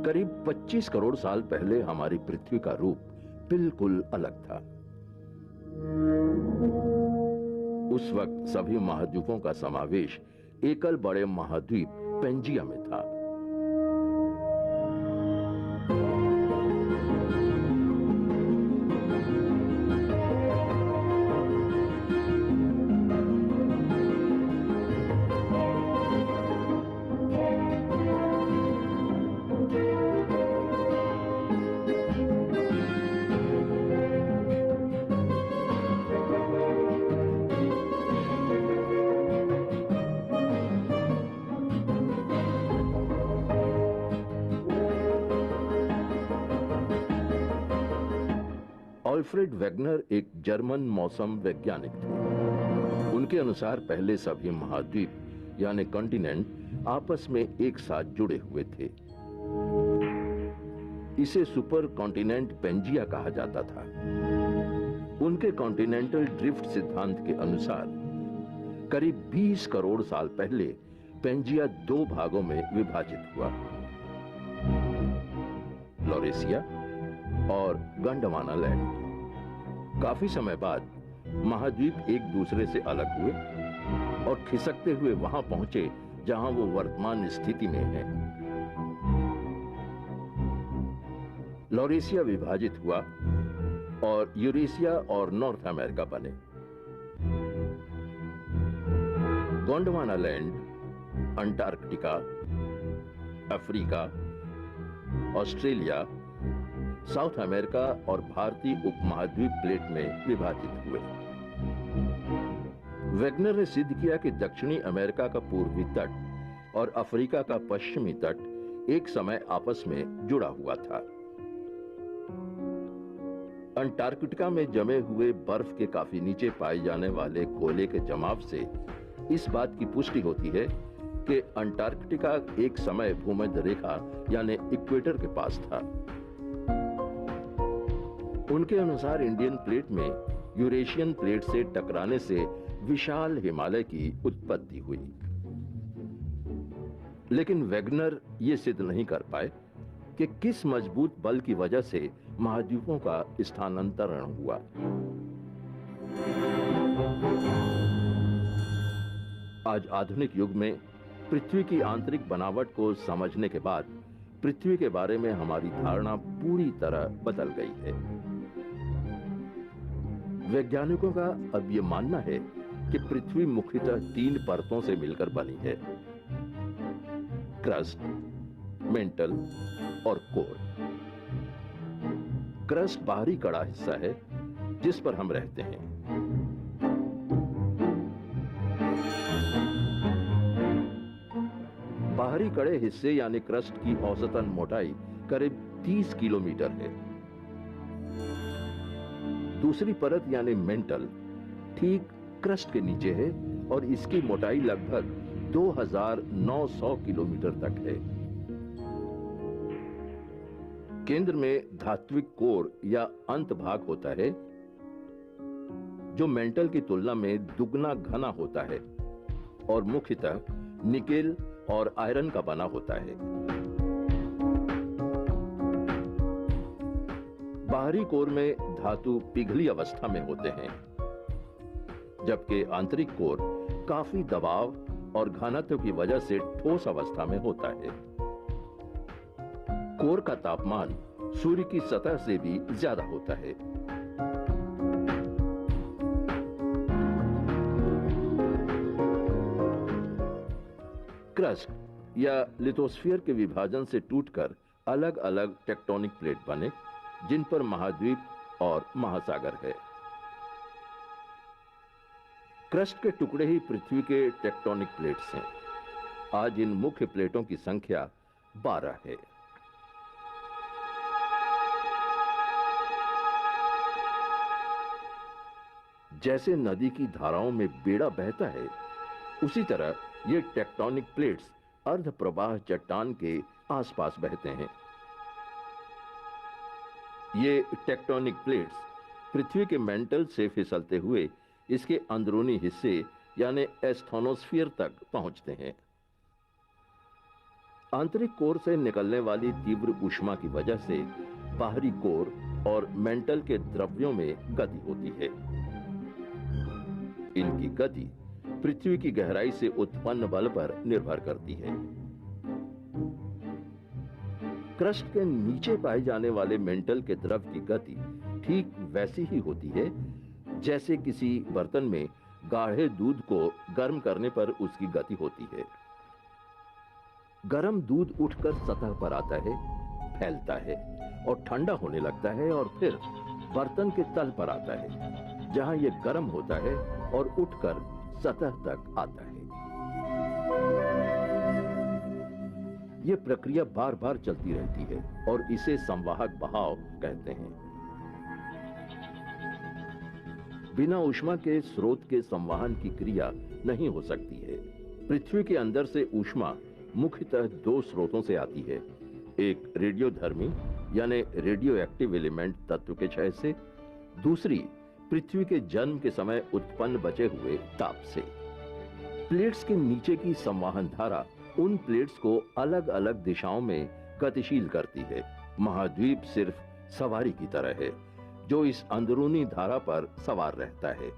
करीब 25 करोड़ साल पहले हमारी पृथ्वी का रूप बिल्कुल अलग था। उस वक्त सभी महाद्वीपों का समावेश एकल बड़े महाद्वीप पेंजिया में था। अल्फ्रेड वेगनर एक जर्मन मौसम वैज्ञानिक थे। उनके अनुसार पहले सभी महाद्वीप यानी कॉन्टिनेंट आपस में एक साथ जुड़े हुए थे। इसे सुपर कॉन्टिनेंट पेंजिया कहा जाता था। उनके कॉन्टिनेंटल ड्रिफ्ट सिद्धांत के अनुसार करीब 20 करोड़ साल पहले पेंजिया दो भागों में विभाजित हुआ, लॉरेशिया और गोंडवाना लैंड। काफी समय बाद महाद्वीप एक दूसरे से अलग हुए और खिसकते हुए वहां पहुंचे जहां वो वर्तमान स्थिति में हैं। लॉरेशिया विभाजित हुआ और यूरेशिया और नॉर्थ अमेरिका बने। Gondwana land Antarctica, Africa, Australia, south America और भारतीय उपमहाद्वीप प्लेट में विभाजित हुए। वेगनर ने सिद्ध किया कि दक्षिणी अमेरिका का पूर्वी तट और अफ्रीका का पश्चिमी तट एक समय आपस में जुड़ा हुआ था। अंटार्कटिका में जमे हुए बर्फ के काफी नीचे पाए जाने वाले कोयले के जमाव से इस बात की पुष्टि होती है कि अंटार्कटिका एक समय भूमध्य रेखा यानी इक्वेटर के पास था। उनके अनुसार इंडियन प्लेट में यूरेशियन प्लेट से टकराने से विशाल हिमालय की उत्पत्ति हुई। लेकिन वेगनर यह सिद्ध नहीं कर पाए कि किस मजबूत बल की वजह से महाद्वीपों का स्थानांतरण हुआ। आज आधुनिक युग में पृथ्वी की आंतरिक बनावट को समझने के बाद पृथ्वी के बारे में हमारी धारणा पूरी तरह बदल गई है। वैज्ञानिकों का अब यह मानना है कि पृथ्वी मुख्यतः 3 परतों से मिलकर बनी है, क्रस्ट, मेंटल और कोर। क्रस्ट बाहरी कड़ा हिस्सा है जिस पर हम रहते हैं। बाहरी कड़े हिस्से यानी क्रस्ट की औसतन मोटाई करीब 30 किलोमीटर है। दूसरी परत यानी मेंटल ठीक क्रस्ट के नीचे है और इसकी मोटाई लगभग 2900 किलोमीटर तक है। केंद्र में धात्विक कोर या अंत भाग होता है जो मेंटल की तुलना में दुगना घना होता है और मुख्यतः निकेल और आयरन का बना होता है। बाहरी कोर में धातु पिघली अवस्था में होते हैं, जबकि आंतरिक कोर काफी दबाव और घनत्व की वजह से ठोस अवस्था में होता है। कोर का तापमान सूर्य की सतह से भी ज्यादा होता है। क्रस्ट या लिथोस्फीयर के विभाजन से टूटकर अलग अलग टेक्टोनिक प्लेट बने जिन पर महाद्वीप और महासागर है। क्रस्ट के टुकड़े ही पृथ्वी के टेक्टोनिक प्लेट्स हैं। आज इन मुख्य प्लेटों की संख्या 12 है। जैसे नदी की धाराओं में बेड़ा बहता है, उसी तरह ये टेक्टोनिक प्लेट्स अर्ध प्रवाह चट्टान के आसपास बहते हैं। ये टेक्टोनिक प्लेट्स पृथ्वी के मेंटल से फिसलते हुए इसके अंदरूनी हिस्से यानी एस्थोनोस्फीयर तक पहुंचते हैं। आंतरिक कोर से निकलने वाली तीव्र ऊष्मा की वजह से बाहरी कोर और मेंटल के द्रव्यों में गति होती है। इनकी गति पृथ्वी की गहराई से उत्पन्न बल पर निर्भर करती है। क्रस्ट के नीचे पाए जाने वाले मेंटल के द्रव की गति ठीक वैसी ही होती है जैसे किसी बर्तन में गाढ़े दूध को गर्म करने पर उसकी गति होती है। गर्म दूध उठकर सतह पर आता है, फैलता है और ठंडा होने लगता है और फिर बर्तन के तल पर आता है, जहां यह गर्म होता है और उठकर सतह तक आता है। यह प्रक्रिया बार बार चलती रहती है और इसे संवाहक बहाव कहते हैं। बिना ऊष्मा के स्रोत के संवहन की क्रिया नहीं हो सकती है। पृथ्वी के अंदर से ऊष्मा मुख्यतः दो स्रोतों से आती है, एक रेडियोधर्मी यानी रेडियो एक्टिव एलिमेंट तत्व के क्षय से, दूसरी पृथ्वी के जन्म के समय उत्पन्न बचे हुए ताप से। प्लेट्स के नीचे की संवहन धारा उन प्लेट्स को अलग अलग दिशाओं में गतिशील करती है। महाद्वीप सिर्फ सवारी की तरह है जो इस अंदरूनी धारा पर सवार रहता है।